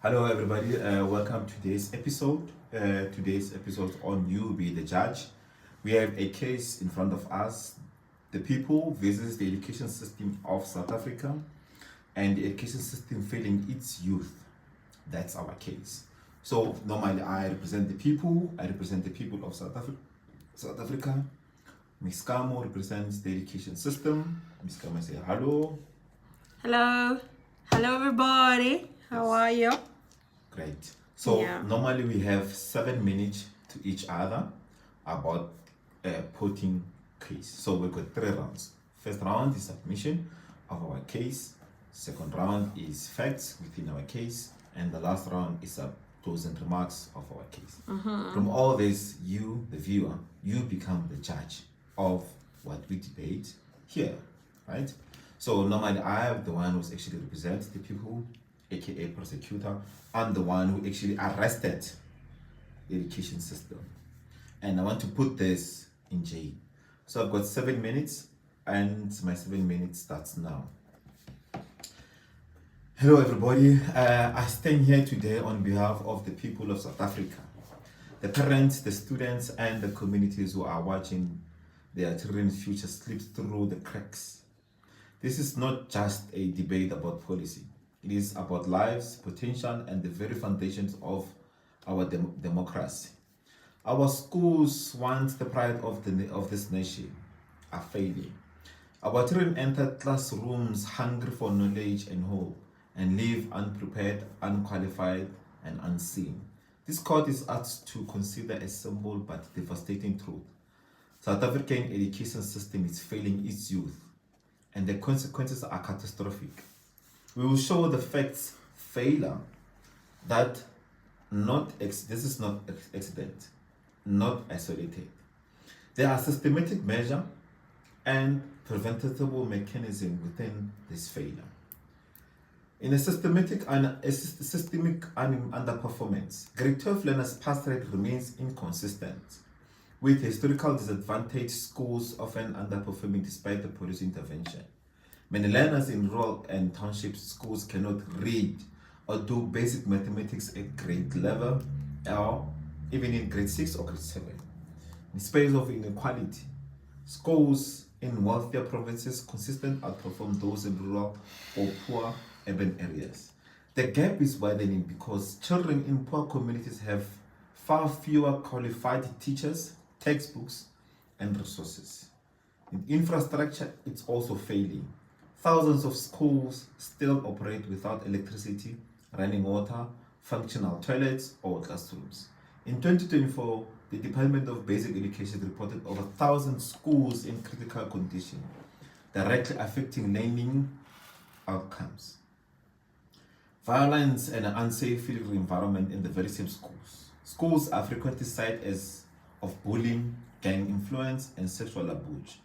Hello, everybody. Welcome to today's episode. Today's episode on You Be the Judge. We have a case in front of us. The people versus the education system of South Africa and the education system failing its youth. That's our case. So normally I represent the people. I represent the people of South Africa. Ms. Kamo represents the education system. Ms. Kamo say hello. Hello. Hello, everybody. How are you? Great. So Yeah. normally we have 7 minutes to each other about putting case. So we've got 3 rounds. First round is submission of our case. Second round is facts within our case. And the last round is closing remarks of our case. From all this, you, the viewer, you become the judge of what we debate here, right? So normally I am the one who's actually represents the people, aka prosecutor. I'm the one who actually arrested the education system. And I want to put this in jail. So I've got 7 minutes and my 7 minutes starts now. Hello everybody, I stand here today on behalf of the people of South Africa, the parents, the students and the communities who are watching their children's future slip through the cracks. This is not just a debate about policy. It is about lives, potential, and the very foundations of our democracy. Our schools, once the pride of this nation, are failing. Our children enter classrooms hungry for knowledge and hope, and leave unprepared, unqualified, and unseen. This court is asked to consider a simple but devastating truth. South African education system is failing its youth, and the consequences are catastrophic. We will show the facts failure that this is not accident, not isolated. There are systematic measure and preventable mechanism within this failure. In a systemic underperformance, grade 12 learners pass rate remains inconsistent, with historical disadvantaged schools often underperforming despite the policy intervention. Many learners in rural and township schools cannot read or do basic mathematics at grade level or even in grade 6 or grade 7. In space of inequality, schools in wealthier provinces consistently outperform those in rural or poor urban areas. The gap is widening because children in poor communities have far fewer qualified teachers, textbooks, and resources. In infrastructure, it's also failing. Thousands of schools still operate without electricity, running water, functional toilets, or classrooms. In 2024, the Department of Basic Education reported over 1,000 schools in critical condition, directly affecting learning outcomes. Violence and an unsafe environment in the very same schools. Schools are frequently cited as of bullying, gang influence, and sexual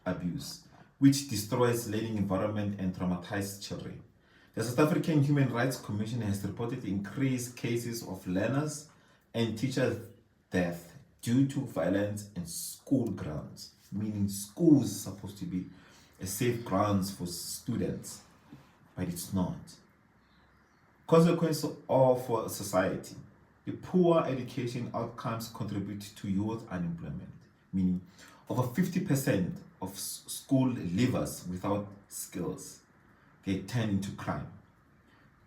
abuse, which destroys learning environment and traumatizes children. The South African Human Rights Commission has reported increased cases of learners and teachers' death due to violence in school grounds, meaning schools are supposed to be a safe grounds for students, but it's not. Consequences for society. The poor education outcomes contribute to youth unemployment, meaning over 50% of school leavers without skills, they turn into crime,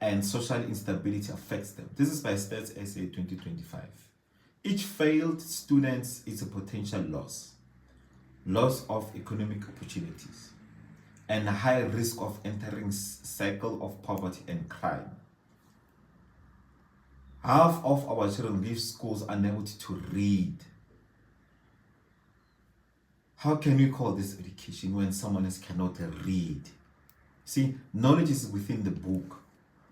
and social instability affects them. This is by Stats SA 2025. Each failed student is a potential loss of economic opportunities, and a high risk of entering cycle of poverty and crime. Half of our children leave schools unable to read. How can we call this education when someone else cannot read? See, knowledge is within the book,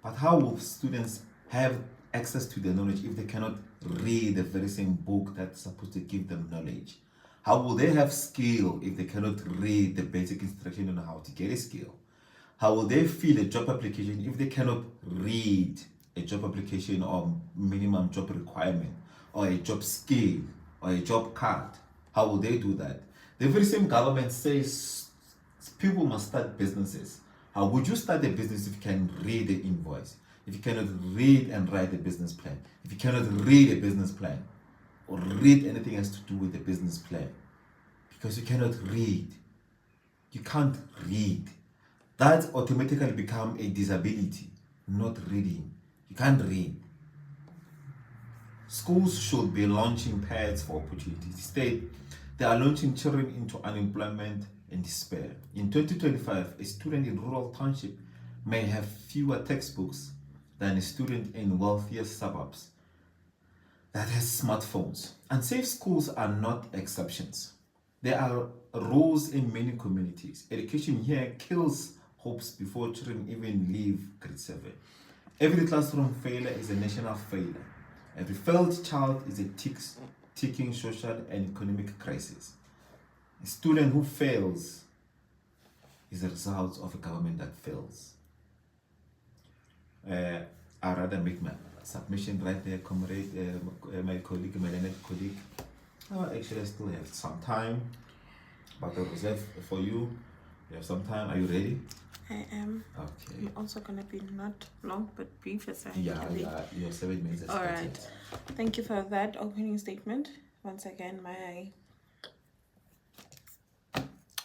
but how will students have access to the knowledge if they cannot read the very same book that's supposed to give them knowledge? How will they have skill if they cannot read the basic instruction on how to get a skill? How will they fill a job application if they cannot read a job application or minimum job requirement or a job skill or a job card? How will they do that? The very same government says people must start businesses. How would you start a business if you can read the invoice? if you cannot read and write a business plan, if you cannot read a business plan or read anything else to do with a business plan, because you cannot read, you can't read, that automatically become a disability. Not reading, you can't read. Schools should be launching paths for opportunities. Instead, they are launching children into unemployment and despair. In 2025, a student in rural township may have fewer textbooks than a student in wealthier suburbs that has smartphones. Unsafe schools are not exceptions. There are rules in many communities. Education here kills hopes before children even leave grade 7. Every classroom failure is a national failure. Every failed child is a ticking social and economic crisis. A student who fails is a result of a government that fails. I rather make my submission right there, comrade, my colleague, my learned colleague. Actually, I still have some time, but I'll reserve for you. You have some time. Are you ready? I am. Okay. I'm also gonna be not long but brief as I Yeah, can be. you have 7 minutes. All right. Thank you for that opening statement. Once again, my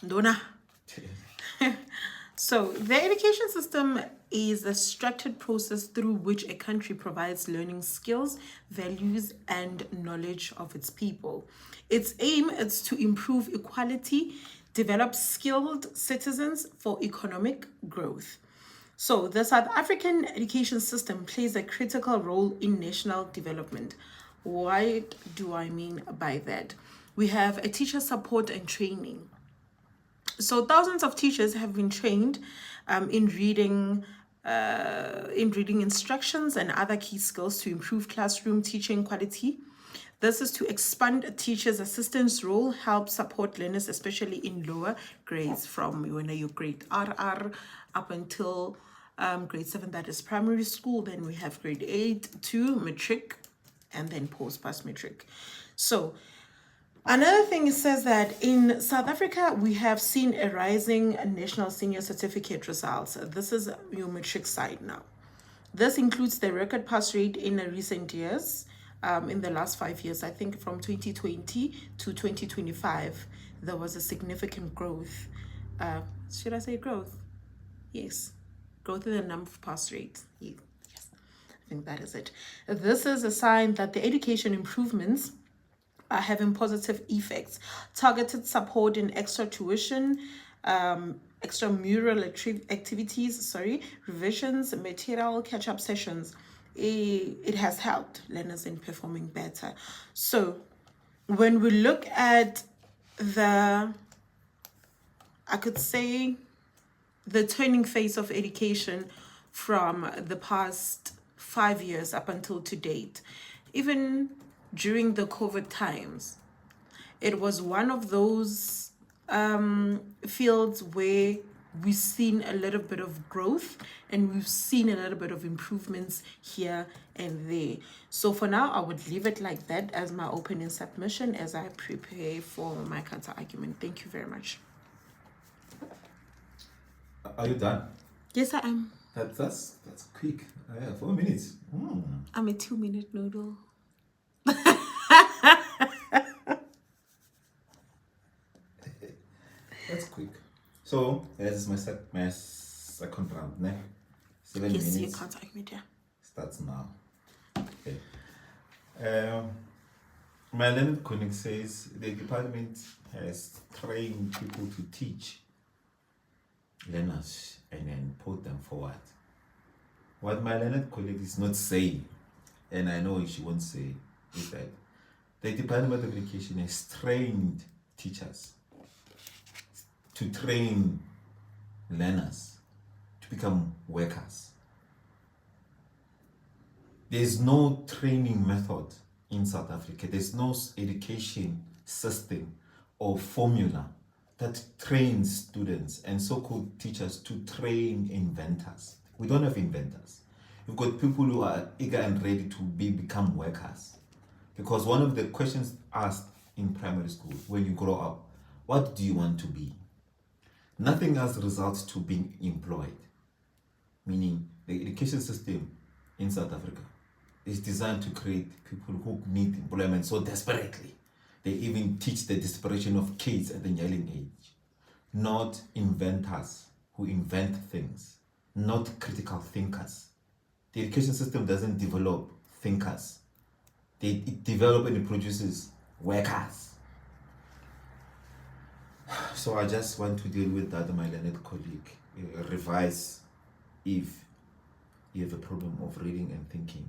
Dona. So, the education system is a structured process through which a country provides learning skills, values, and knowledge of its people. Its aim is to improve equality, develop skilled citizens for economic growth. So, the South African education system plays a critical role in national development. What do I mean by that? We have a teacher support and training. So thousands of teachers have been trained in reading instructions and other key skills to improve classroom teaching quality. This is to expand a teacher's assistance role, help support learners, especially in lower grades from when you grade RR up until grade 7, that is primary school. Then we have grade 8 to matric and then post matric. So another thing, it says that in South Africa, we have seen a rising national senior certificate results. This is your matric side now. This includes the record pass rate in the recent years. In the last 5 years, I think from 2020 to 2025, there was a significant growth. Should I say growth? Yes. Growth in the number of pass rates. Yes. I think that is it. This is a sign that the education improvements are having positive effects. Targeted support in extra tuition, extramural activities, revisions, material catch-up sessions. It has helped learners in performing better. So when we look at I could say, the turning phase of education from the past 5 years up until to date, even during the COVID times, it was one of those fields where we've seen a little bit of growth and we've seen a little bit of improvements here and there. So for now, I would leave it like that as my opening submission as I prepare for my counter argument. Thank you very much. Are you done? Yes, I am. That's quick. 4 minutes. I'm a 2-minute noodle. That's quick. So this is my second round. Ne? 7 Yes, minutes. you can't argument, yeah. Starts now. Okay. My learned colleague says the department has trained people to teach learners and then put them forward. What my learned colleague is not saying, and I know she won't say, is that the Department of Education has trained teachers to train learners to become workers. There's no training method in South Africa. There's no education system or formula that trains students and so-called teachers to train inventors. We don't have inventors. We've got people who are eager and ready to become workers. Because one of the questions asked in primary school, when you grow up, what do you want to be? Nothing else results to being employed. Meaning the education system in South Africa is designed to create people who need employment so desperately. They even teach the desperation of kids at the young age, not inventors who invent things, not critical thinkers. The education system doesn't develop thinkers. It develops and it produces workers. So I just want to deal with that, my learned colleague. Revise if you have a problem of reading and thinking.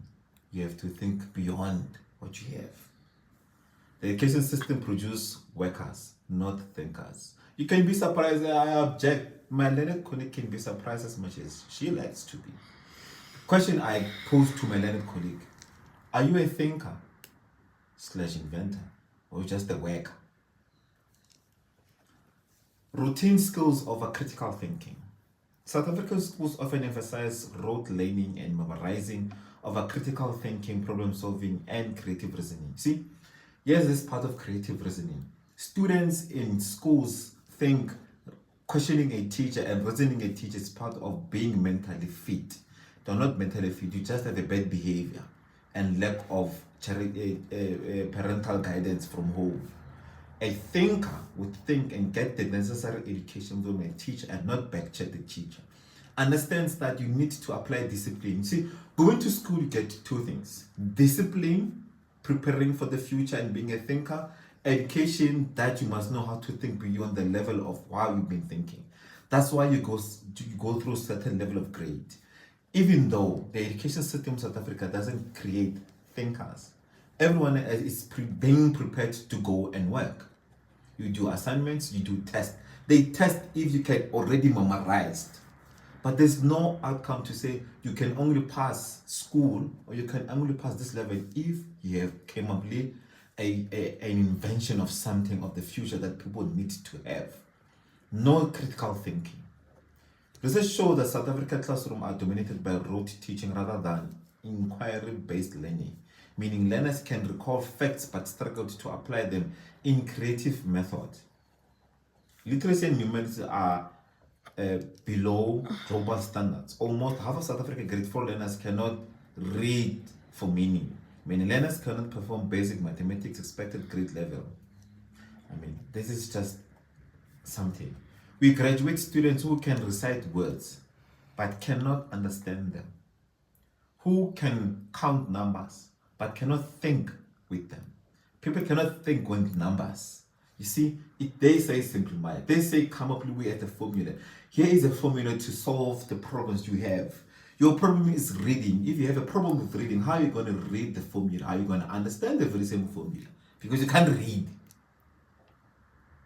You have to think beyond what you have. The education system produces workers, not thinkers. You can be surprised. I object. My learned colleague can be surprised as much as she likes to be. Question I pose to my learned colleague: are you a thinker / inventor, or just a worker? Routine skills over critical thinking. South African schools often emphasize rote learning and memorizing over critical thinking, problem solving, and creative reasoning. See, here's this part of creative reasoning. Students in schools think questioning a teacher and reasoning a teacher is part of being mentally fit. They're not mentally fit, you just have a bad behavior and lack of parental guidance from home. A thinker would think and get the necessary education from a teacher and not backcheck the teacher. Understands that you need to apply discipline. See, going to school, you get two things: discipline, preparing for the future and being a thinker; education, that you must know how to think beyond the level of how you've been thinking. That's why you go through a certain level of grade. Even though the education system in South Africa doesn't create thinkers, everyone is being prepared to go and work. You do assignments, you do tests. They test if you can already memorize. But there's no outcome to say you can only pass school or you can only pass this level if you have capably an invention of something of the future that people need to have. No critical thinking. Research shows that South African classrooms are dominated by rote teaching rather than inquiry-based learning, meaning learners can recall facts but struggle to apply them in creative method. Literacy and numeracy are below global standards. Almost half of South African grade 4 learners cannot read for meaning. Many learners cannot perform basic mathematics expected grade level. This is just something. We graduate students who can recite words but cannot understand them, who can count numbers but cannot think with them. People cannot think with numbers. You see, they say simplify. They say come up with a formula. Here is a formula to solve the problems you have. Your problem is reading. If you have a problem with reading, how are you going to read the formula? How are you going to understand the very same formula? Because you can't read.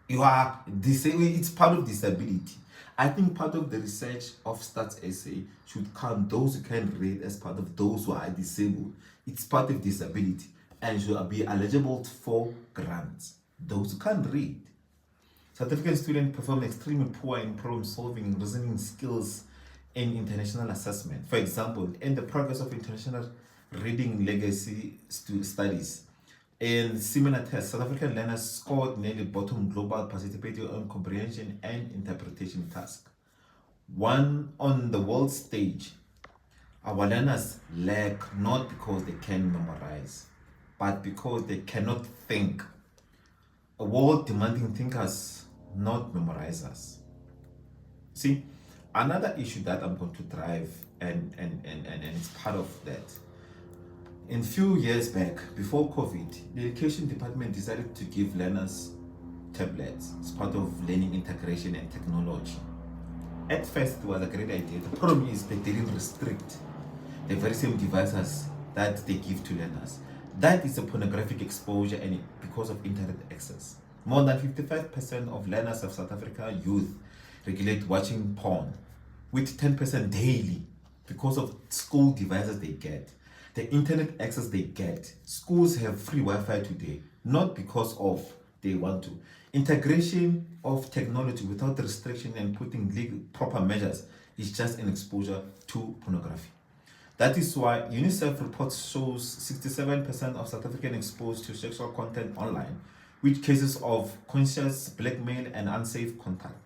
You are disabled. It's part of disability. I think part of the research of Stats SA should count those who can read as part of those who are disabled. It's part of disability and should be eligible for grants. Those who can't read. South African students perform extremely poor in problem solving and reasoning skills in international assessment. For example, in the progress of international reading legacy studies, in similar tests, South African learners scored nearly bottom global participating on comprehension and interpretation task. One on the world stage, our learners lack not because they can memorize, but because they cannot think. A world demanding thinkers, not memorizers. See, another issue that I'm going to drive and it's part of that. In few years back, before COVID, the education department decided to give learners tablets as part of learning integration and technology. At first, it was a great idea. The problem is they didn't restrict the very same devices that they give to learners. That is a pornographic exposure and because of internet access. More than 55% of learners of South Africa youth regulate watching porn, with 10% daily because of school devices they get. The internet access they get. Schools have free Wi-Fi today, not because of they want to. Integration of technology without restriction and putting legal proper measures is just an exposure to pornography. That is why UNICEF reports shows 67% of South Africans exposed to sexual content online, with cases of conscious blackmail and unsafe contact.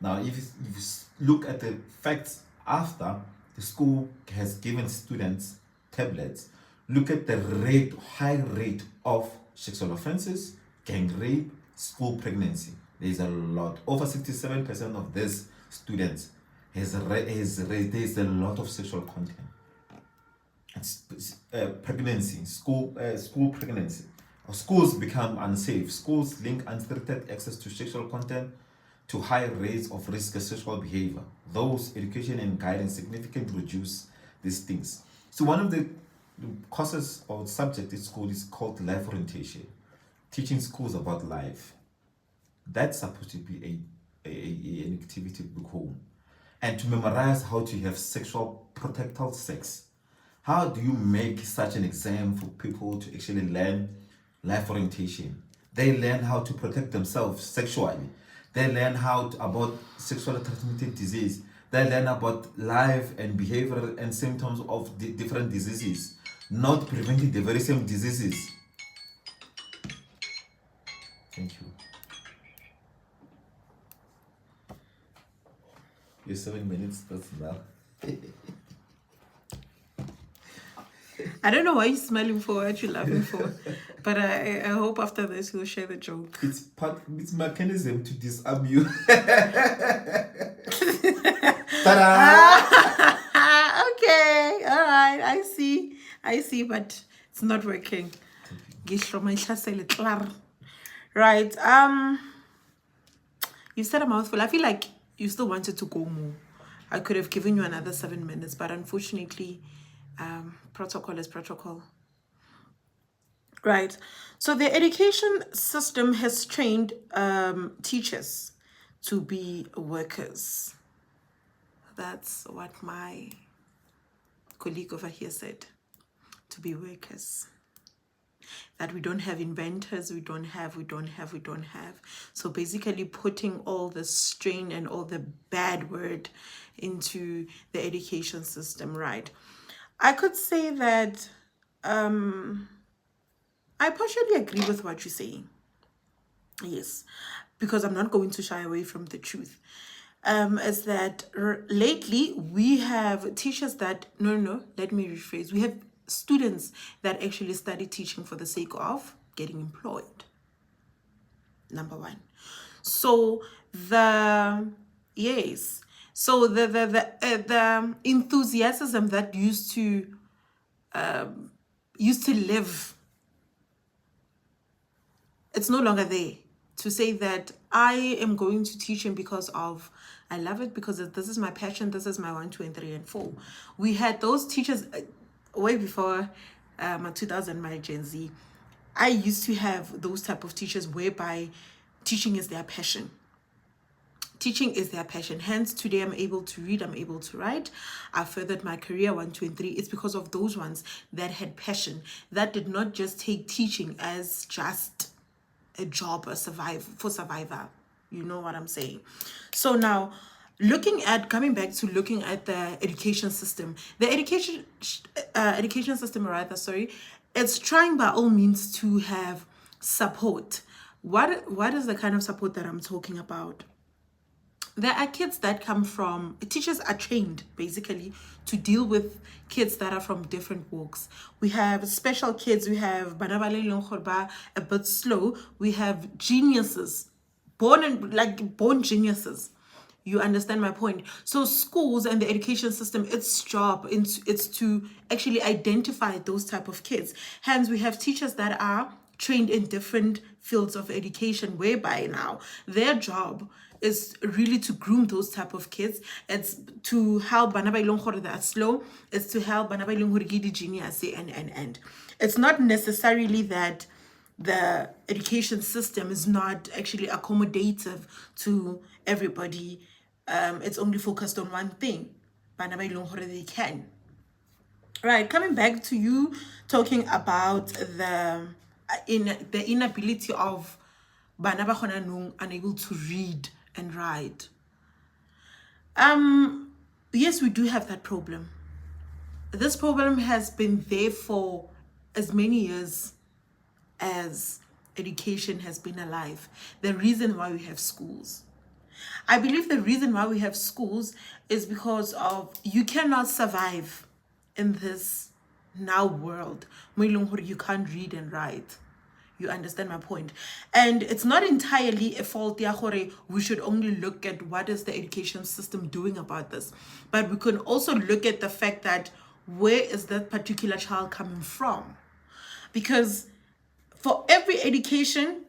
Now, if you look at the facts after the school has given students tablets, look at the high rate of sexual offenses, gang rape, school pregnancy. There's a lot. Over 67% of these students there's a lot of sexual content. Pregnancy, school pregnancy. Schools become unsafe. Schools link unrestricted access to sexual content to high rates of risky sexual behavior. Those education and guidance significantly reduce these things. So one of the courses or subject in school is called life orientation, teaching schools about life. That's supposed to be an activity back home, and to memorize how to have sexual protected sex. How do you make such an exam for people to actually learn life orientation? They learn how to protect themselves sexually. They learn about sexually transmitted disease. They learn about life and behavior and symptoms of different diseases, not preventing the very same diseases. Thank you. Your 7 minutes, that's enough. I don't know why you're smiling for, what you're laughing for, but I hope after this you'll share the joke. It's mechanism to disarm you. Ta-da! Okay, all right, I see, but it's not working. Right, you said a mouthful. I feel like you still wanted to go more. I could have given you another 7 minutes, but unfortunately, protocol is protocol. Right. So the education system has trained teachers to be workers. That's what my colleague over here said, to be workers. That we don't have inventors, we don't have. So basically putting all the strain and all the bad word into the education system, right? I could say that I partially agree with what you're saying. Yes, because I'm not going to shy away from the truth. Is that lately we have teachers that, no, let me rephrase. We have students that actually study teaching for the sake of getting employed. Number one. So the enthusiasm that used to live, it's no longer there. To say that I am going to teach him because of I love it, because this is my passion, this is my 1, 2, and 3, and 4. We had those teachers way before 2000, my Gen Z. I used to have those type of teachers whereby teaching is their passion. Teaching is their passion. Hence, today I'm able to read, I'm able to write. I furthered my career 1, 2, and 3. It's because of those ones that had passion, that did not just take teaching as just a job, for survivor. You know what I'm saying? So now, coming back to looking at the education system, the education system, it's trying by all means to have support. What is the kind of support that I'm talking about? There are kids that come from, teachers are trained basically to deal with kids that are from different walks. We have special kids, we have a bit slow, we have geniuses, born geniuses. You understand my point? So schools and the education system, its job it's to actually identify those type of kids. Hence, we have teachers that are trained in different fields of education, whereby now their job is really to groom those type of kids. It's to help bana ba ileng gore they are slow. It's to help bana ba ileng gore ke di genius and. It's not necessarily that the education system is not actually accommodative to everybody. It's only focused on one thing. Bana ba ileng gore they can. Right, coming back to you talking about the inability of bana ba gona nong unable to read and write. Yes, we do have that problem. This problem has been there for as many years as education has been alive. The reason why we have schools. I believe the reason why we have schools is because of you cannot survive in this now world, you can't read and write. You understand my point? And it's not entirely a fault, we should only look at what is the education system doing about this. But we can also look at the fact that where is that particular child coming from? Because for every education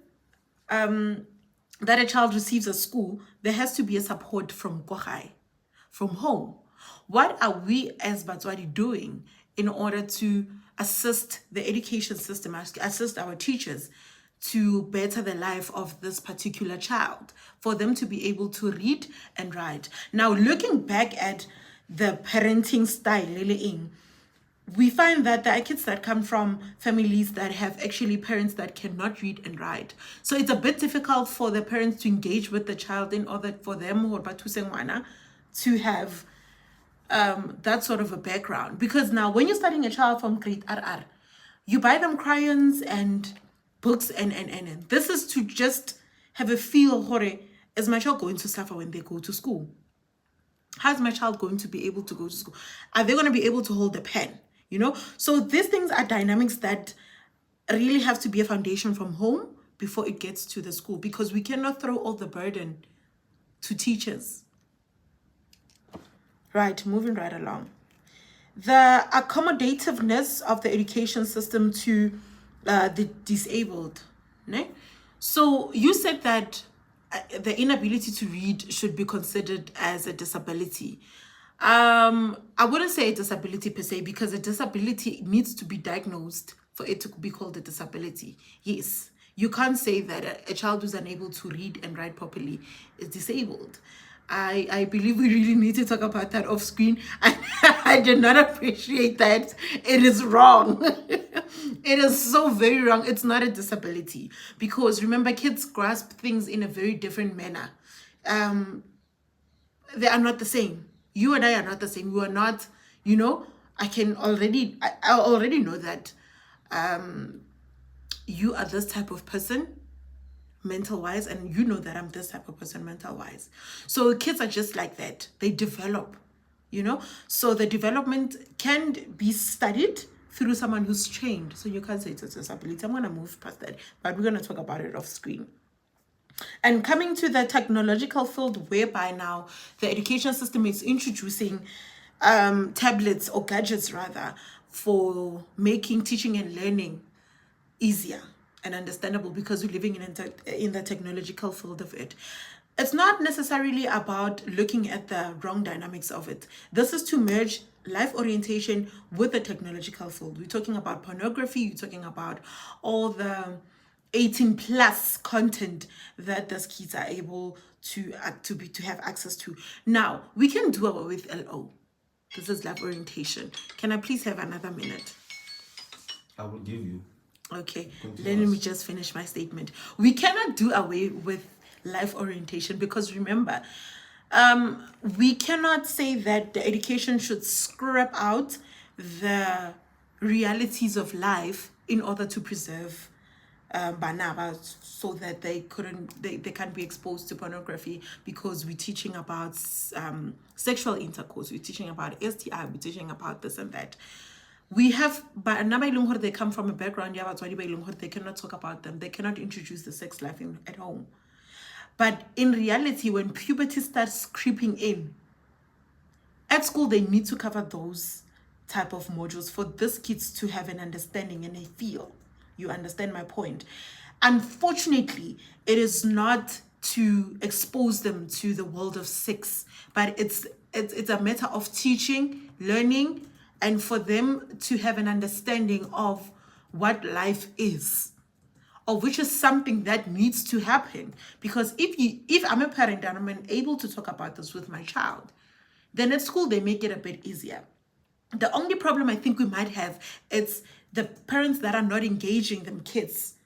that a child receives at school, there has to be a support from Kohai, from home. What are we as Batswadi doing in order to assist the education system, assist our teachers to better the life of this particular child, for them to be able to read and write? Now, looking back at the parenting style, we find that there are kids that come from families that have actually parents that cannot read and write. So it's a bit difficult for the parents to engage with the child in order for them to have that sort of a background. Because now when you're studying a child from grade RR, you buy them crayons and books and this is to just have a feel, is my child going to suffer when they go to school? How's my child going to be able to go to school? Are they going to be able to hold a pen? So these things are dynamics that really have to be a foundation from home before it gets to the school, because we cannot throw all the burden to teachers. Right, moving right along. The accommodativeness of the education system to the disabled. Ne? So you said that the inability to read should be considered as a disability. I wouldn't say a disability per se, because a disability needs to be diagnosed for it to be called a disability. Yes, you can't say that a child who's unable to read and write properly is disabled. I believe we really need to talk about that off screen. I did not appreciate that. It is wrong. It is so very wrong. It's not a disability, because remember, kids grasp things in a very different manner. They are not the same. You and I are not the same. You are not, I already know that you are this type of person mental wise, and you know that I'm this type of person mental wise. So kids are just like that. They develop, so the development can be studied through someone who's trained. So you can't say it's a disability. I'm going to move past that, but we're going to talk about it off screen. And coming to the technological field, whereby now the education system is introducing tablets, or gadgets rather, for making teaching and learning easier and understandable, because we're living in the technological field of it. It's not necessarily about looking at the wrong dynamics of it. This is to merge life orientation with the technological field. We're talking about pornography, you're talking about all the 18 plus content that those kids are able to have access to. Now, we can do away with LO. This is life orientation. Can I please have another minute? I will give you. Okay, let me just finish my statement. We cannot do away with life orientation, because remember, we cannot say that the education should scrap out the realities of life in order to preserve Banaba, so that they can't be exposed to pornography, because we're teaching about sexual intercourse, we're teaching about STI, we're teaching about this and that. We have Banaba, they come from a background, they cannot talk about them, they cannot introduce the sex life at home. But in reality, when puberty starts creeping in, at school, they need to cover those type of modules for these kids to have an understanding and a feel. You understand my point? Unfortunately, it is not to expose them to the world of sex, but it's a matter of teaching, learning, and for them to have an understanding of what life is, or which is something that needs to happen. Because if I'm a parent and I'm able to talk about this with my child, then at school they make it a bit easier. The only problem I think we might have is the parents that are not engaging them kids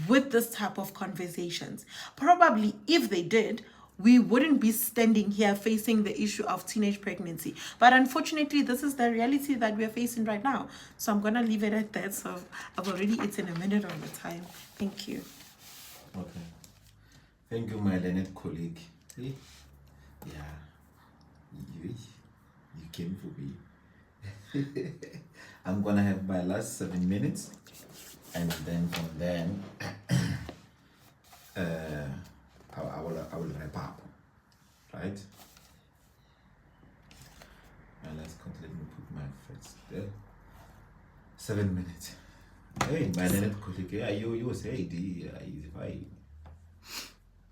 with this type of conversations. Probably if they did, we wouldn't be standing here facing the issue of teenage pregnancy. But unfortunately, this is the reality that we're facing right now. So I'm going to leave it at that. So I've already eaten a minute on the time. Thank you. Okay. Thank you, my learned colleague. See? Yeah. You came for me. I'm gonna have my last 7 minutes, and then from then, I will wrap up, right? And let's continue. Let me put my face there. 7 minutes. Hey, my name colleague. Yeah, you say if I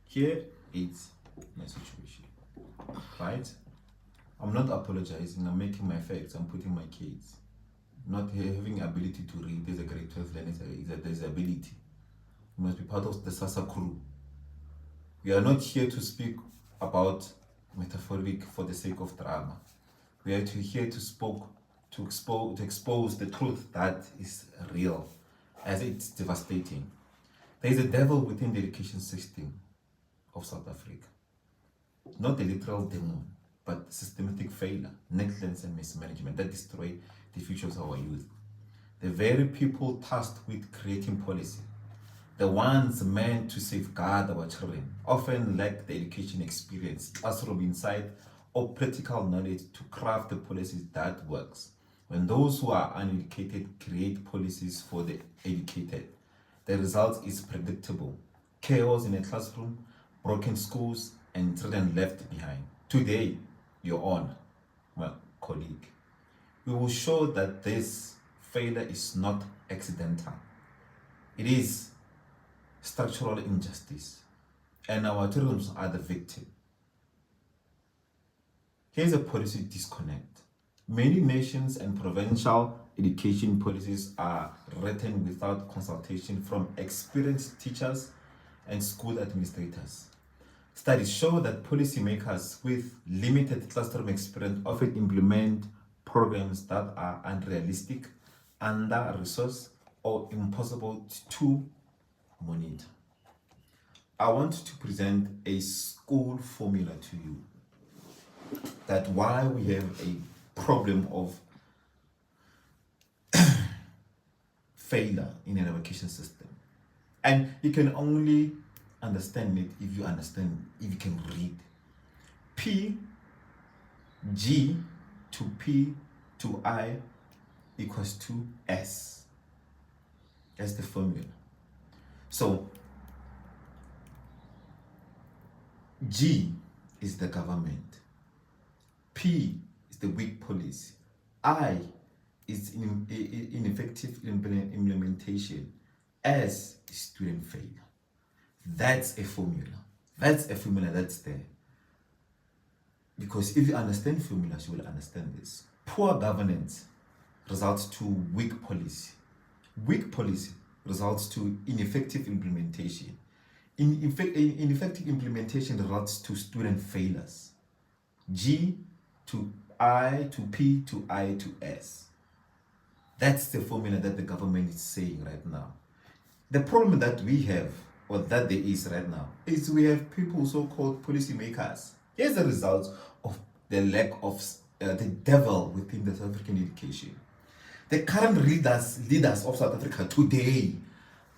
here it's my situation, right? I'm not apologizing. I'm making my facts. I'm putting my kids. Not having ability to read is a grade 12 learner is a disability. You must be part of the SASA crew. We are not here to speak about metaphoric for the sake of drama. We are here to expose the truth that is real, as it's devastating. There is a devil within the education system of South Africa. Not a literal demon, but systematic failure, negligence and mismanagement that destroy the futures of our youth. The very people tasked with creating policy, the ones meant to safeguard our children, often lack the education experience, classroom insight, or practical knowledge to craft the policies that works. When those who are uneducated create policies for the educated, the result is predictable. Chaos in a classroom, broken schools, and children left behind. Today, Your Honor, my colleague, we will show that this failure is not accidental. It is structural injustice, and our children are the victim. Here's a policy disconnect. Many nations and provincial education policies are written without consultation from experienced teachers and school administrators. Studies show that policymakers with limited classroom experience often implement programs that are unrealistic, under-resourced, or impossible to monitor. I want to present a school formula to you that why we have a problem of failure in an education system. And you can only understand it if you can read. P, G to P to I equals to S. That's the formula. So, G is the government. P is the weak policy. I is ineffective implementation. S is student failure. That's a formula. That's a formula that's there. Because if you understand formulas, you will understand this. Poor governance results to weak policy. Weak policy results to ineffective implementation. Ineffective implementation results to student failures. G to I to P to I to S. That's the formula that the government is saying right now. The problem that we have, or that there is right now, is we have people, so-called policymakers. Here's the result of the lack of the devil within the South African education. The current leaders of South Africa today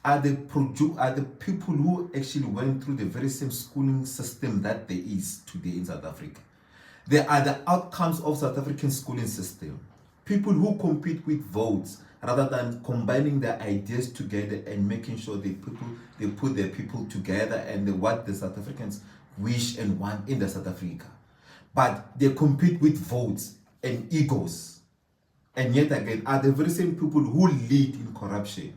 are the people who actually went through the very same schooling system that there is today in South Africa. They are the outcomes of South African schooling system. People who compete with votes rather than combining their ideas together and making sure they put their people together and what the South Africans wish and want in the South Africa. But they compete with votes and egos. And yet again, are the very same people who lead in corruption.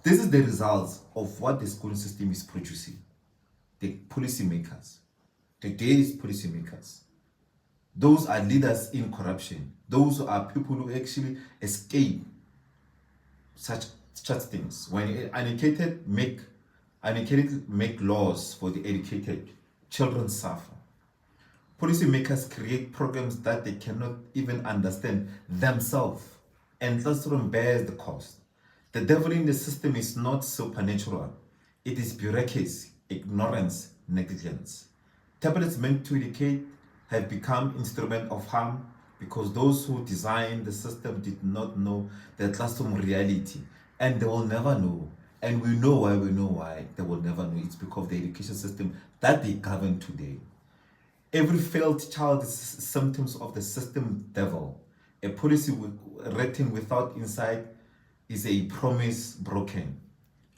This is the results of what the schooling system is producing. The policymakers. Today's policymakers. Those are leaders in corruption. Those are people who actually escape such things. When uneducated make laws for the educated, children suffer. Policymakers create programs that they cannot even understand themselves, and classroom bears the cost. The devil in the system is not supernatural. It is bureaucracy, ignorance, negligence. Tablets meant to educate have become instrument of harm because those who designed the system did not know the classroom reality, and they will never know. And we know why they will never know. It's because of the education system that they govern today. Every failed child is symptoms of the system devil. A policy written without insight is a promise broken,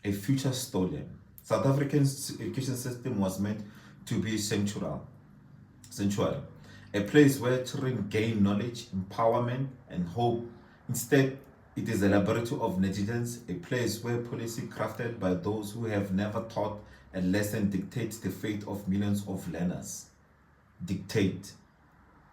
a future stolen. South Africa's education system was meant to be sensual, a place where children gain knowledge, empowerment, and hope. Instead, it is a laboratory of negligence, a place where policy crafted by those who have never taught a lesson dictates the fate of millions of learners. Dictate.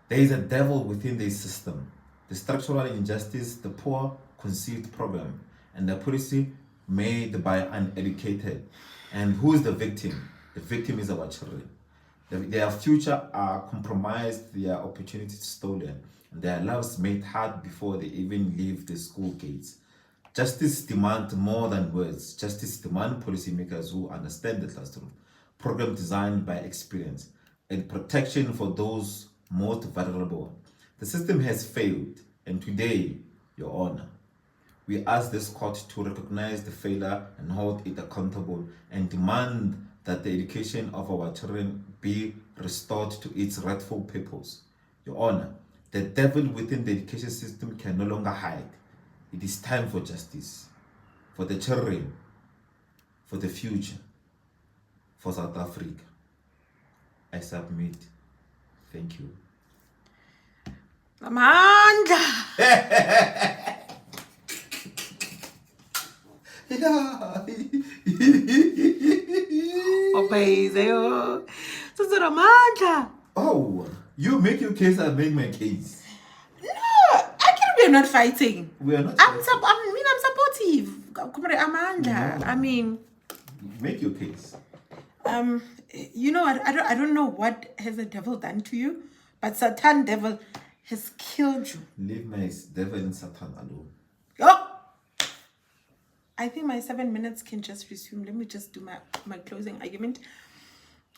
There is a devil within the system, the structural injustice, the poor conceived problem, and the policy made by uneducated. And who is the victim? The victim is our children. Their future are compromised, their opportunities stolen, and their lives made hard before they even leave the school gates. Justice demands more than words. Justice demands policymakers who understand the classroom, program designed by experience, and protection for those most vulnerable. The system has failed, and today, Your Honor, we ask this court to recognize the failure and hold it accountable and demand that the education of our children be restored to its rightful purpose. Your Honor, the devil within the education system can no longer hide. It is time for justice, for the children, for the future, for South Africa. I submit. Thank you. Amandla! Yeah. Oh, you make your case, I make my case. No, we're not fighting. We are not I'm fighting. I'm supportive. Amandla. I mean, Make your case. you know, I don't know what has the devil done to you, but Satan devil has killed you. Leave my devil and Satan alone. Oh, I think my 7 minutes can just resume. Let me just do my closing argument.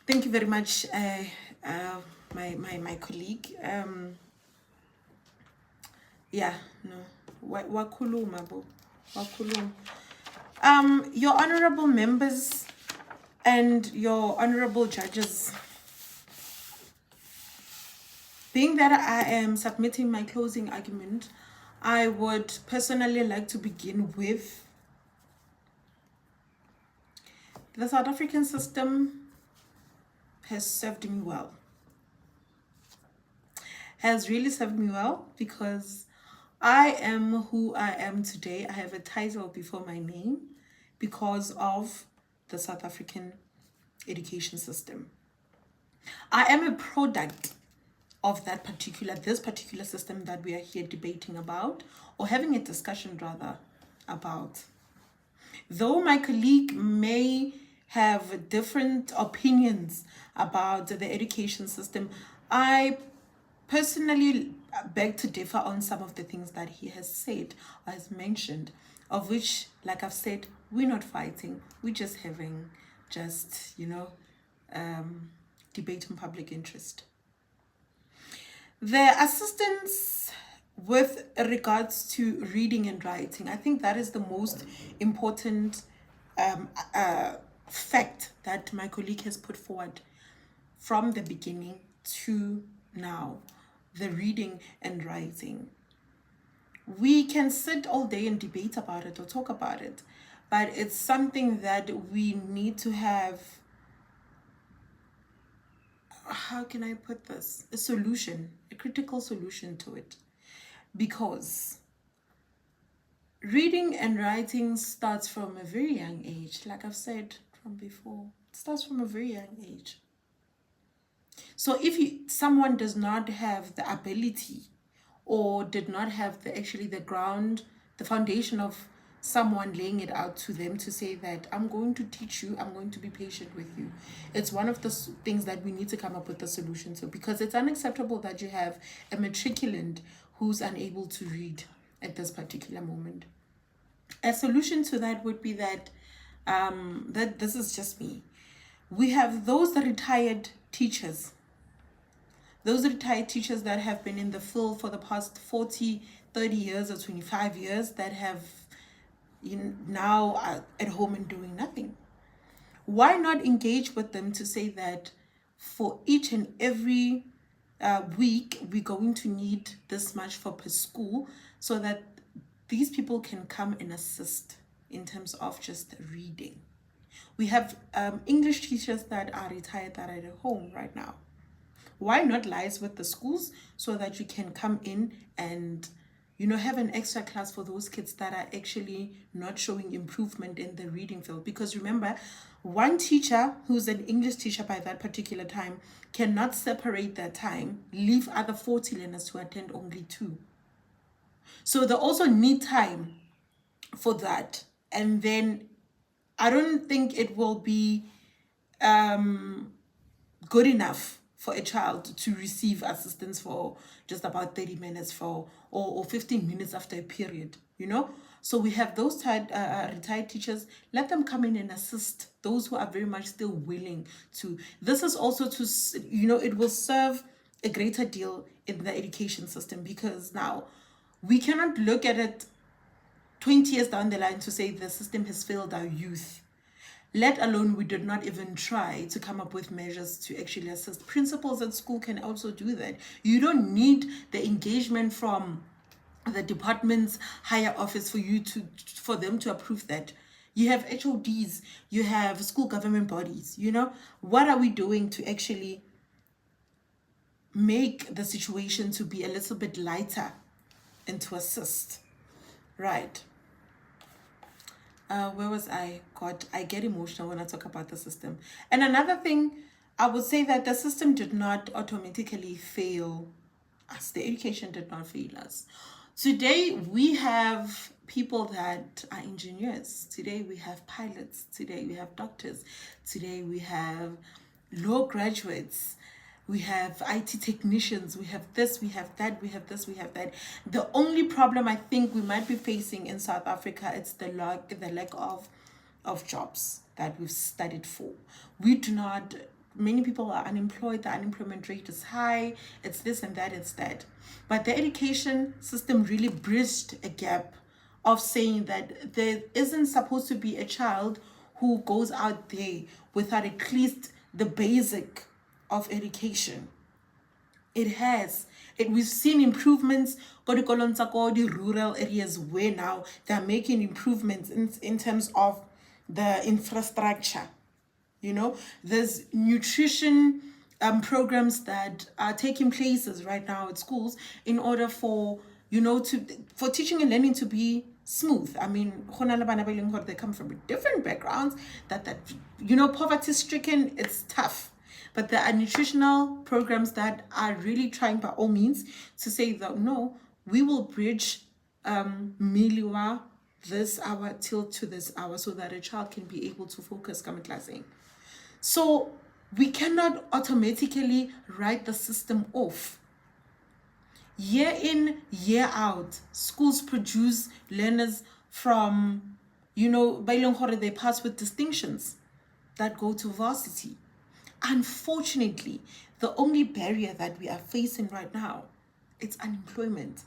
Thank you very much, my colleague. Yeah, no. Wakuluma, bo. Wakuluma. Your honorable members and your honorable judges, being that I am submitting my closing argument, I would personally like to begin with the South African system has served me well. Has really served me well because I am who I am today. I have a title before my name because of the South African education system. I am a product of this particular system that we are here debating about, or having a discussion rather about. Though my colleague may have different opinions about the education system, I personally beg to differ on some of the things that he has said or has mentioned, of which, like I've said, we're not fighting, we're just having debate on public interest. The assistance with regards to reading and writing, I think that is the most important fact that my colleague has put forward from the beginning to now, the reading and writing. We can sit all day and debate about it or talk about it, but it's something that we need to have, how can I put this, a solution, a critical solution to it, because reading and writing starts from a very young age. Like I've said from before, it starts from a very young age. So if someone does not have the ability or did not have the foundation of someone laying it out to them to say that I'm going to teach you, I'm going to be patient with you, it's one of the things that we need to come up with a solution to, because it's unacceptable that you have a matriculant who's unable to read at this particular moment. A solution to that would be that this is just me. We have those retired teachers that have been in the field for the past 40, 30 years or 25 years that have now are at home and doing nothing. Why not engage with them to say that for each and every week, we're going to need this much for per school, so that these people can come and assist in terms of just reading. We have English teachers that are retired that are at home right now. Why not liaise with the schools so that you can come in and have an extra class for those kids that are actually not showing improvement in the reading field? Because remember, one teacher who's an English teacher by that particular time cannot separate their time, leave other 40 learners to attend only 2. So they also need time for that. And then I don't think it will be good enough for a child to receive assistance for just about 30 minutes or 15 minutes after a period, So we have those retired teachers. Let them come in and assist those who are very much still willing to. This is also to, it will serve a greater deal in the education system, because now we cannot look at it 20 years down the line to say the system has failed our youth, let alone we did not even try to come up with measures to actually assist. Principals at school can also do that. You don't need the engagement from the department's higher office for them to approve that. You have HODs, you have school government bodies, What are we doing to actually make the situation to be a little bit lighter and to assist? Right. Where was I? God, I get emotional when I talk about the system. And another thing, I would say that the system did not automatically fail us. The education did not fail us. Today, we have people that are engineers. Today, we have pilots. Today, we have doctors. Today, we have law graduates. We have IT technicians, we have this, we have that, we have this, we have that. The only problem I think we might be facing in South Africa, it's the lack of jobs that we've studied for. Many people are unemployed, the unemployment rate is high, it's this and that, it's that. But the education system really bridged a gap of saying that there isn't supposed to be a child who goes out there without at least the basic of education. We've seen improvements in rural areas where now they're making improvements in terms of the infrastructure. There's nutrition programs that are taking places right now at schools in order for for teaching and learning to be smooth. I mean, they come from different backgrounds that poverty stricken, it's tough. But there are nutritional programs that are really trying by all means to say that, no, we will bridge miliwa this hour till to this hour so that a child can be able to focus coming classing. So we cannot automatically write the system off. Year in, year out, schools produce learners from, they pass with distinctions that go to varsity. Unfortunately, the only barrier that we are facing right now, it's unemployment.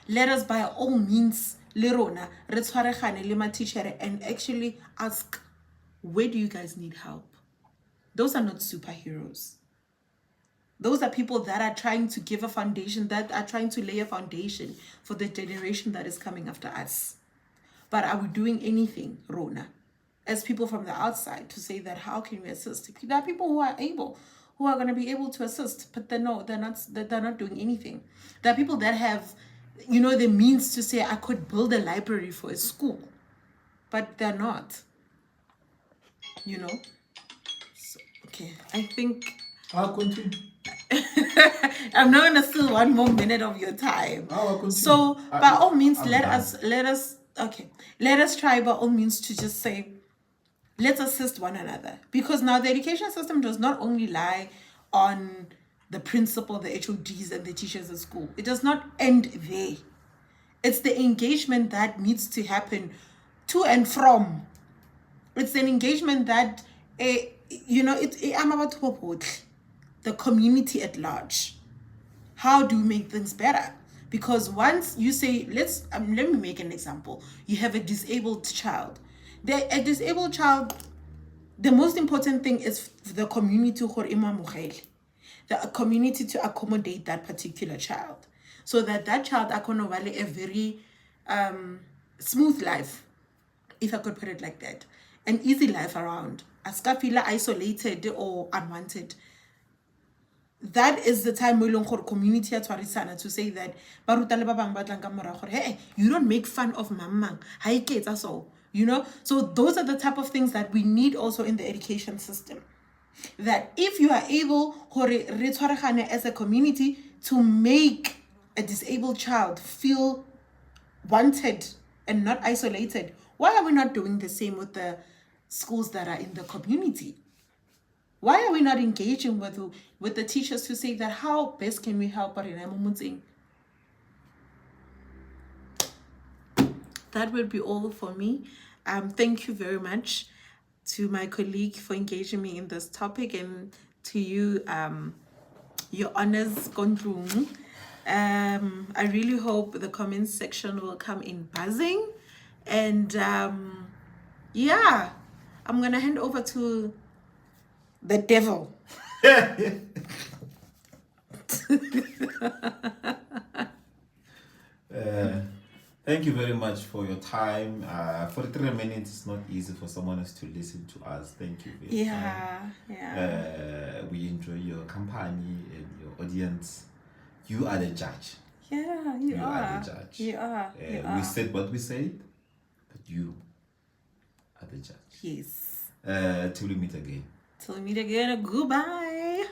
Let us by all means, and actually ask, where do you guys need help? Those are not superheroes. Those are people that are trying to give a foundation, that are trying to lay a foundation for the generation that is coming after us. But are we doing anything, Rona, as people from the outside, to say that how can we assist? There are people who are going to be able to assist, but they're not doing anything. There are people that have, the means to say, I could build a library for a school, but they're not, So, okay, I think I'll continue. I'm not gonna steal one more minute of your time. So by all means, let us try by all means to just say, let's assist one another. Because now the education system does not only lie on the principal, the HODs, and the teachers at school. It does not end there. It's the engagement that needs to happen to and from. It's an engagement that, I'm about to put the community at large. How do we make things better? Because once you say, let me make an example. You have a disabled child. A disabled child, the most important thing is the community. the community to accommodate that particular child, so that that child akonovale a very smooth life, if I could put it like that, an easy life around. Aska feel isolated or unwanted. That is the time we learn community at Warisana to say that hey, you don't make fun of mamang. Hi kids, that's all. You know? So those are the type of things that we need also in the education system. That if you are able as a community to make a disabled child feel wanted and not isolated, why are we not doing the same with the schools that are in the community? Why are we not engaging with the teachers to say that how best can we help? That would be all for me. Thank you very much to my colleague for engaging me in this topic, and to you, your honors, Kondlung. I really hope the comments section will come in buzzing. And yeah, I'm going to hand over to the devil. Thank you very much for your time. 43 minutes is not easy for someone else to listen to us. Thank you very much. We enjoy your company and your audience. You are the judge. Yeah, you are the judge. You are. We said what we said, but you are the judge. Yes. Till we meet again. Goodbye.